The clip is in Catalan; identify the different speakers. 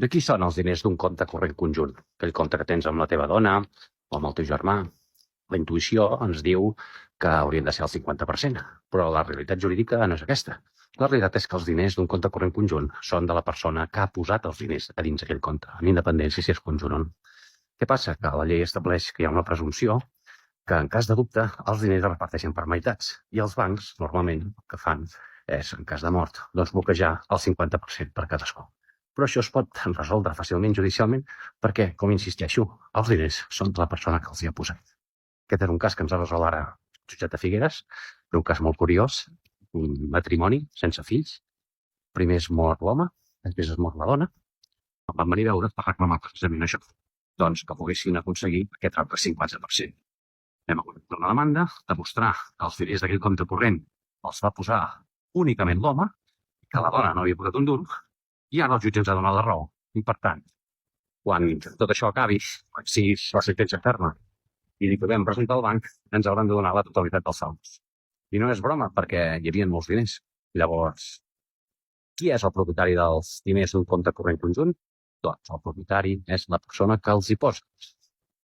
Speaker 1: De qui són els diners d'un compte corrent conjunt? Aquell compte que tens amb la teva dona o amb el teu germà. La intuïció ens diu que haurien de ser el 50%, però la realitat jurídica no és aquesta. La realitat és que els diners d'un compte corrent conjunt són de la persona que ha posat els diners a dins aquell compte, amb independència si és conjunt o no. Què passa? Que la llei estableix que hi ha una presumpció que en cas de dubte els diners es reparteixen per meitats i els bancs normalment el que fan és, en cas de mort, doncs bloquejar el 50% per cadascú. Però això es pot resoldre fàcilment judicialment perquè, com insisteixo, els diners són de la persona que els hi ha posat. Aquest és un cas que ens ha resolt ara el jutjat de Figueres, un cas molt curiós, un matrimoni sense fills. Primer es mor l'home, després es mor la dona. Em van venir a veure per reclamar precisament això, doncs que poguessin aconseguir aquest altre 50%. Hem hagut de una demanda, demostrar que els diners d'aquell compte corrent els va posar únicament l'home, que la dona no havia posat un duro, i ara el jutge ens ha donat la raó. I per tant, quan tot això acabi, si la sentència ferma i li podem presentar al banc, ens hauran de donar la totalitat dels saldos. I no és broma, perquè hi havia molts diners. Llavors, qui és el propietari dels diners d'un compte corrent conjunt? Doncs el propietari és la persona que els hi posa.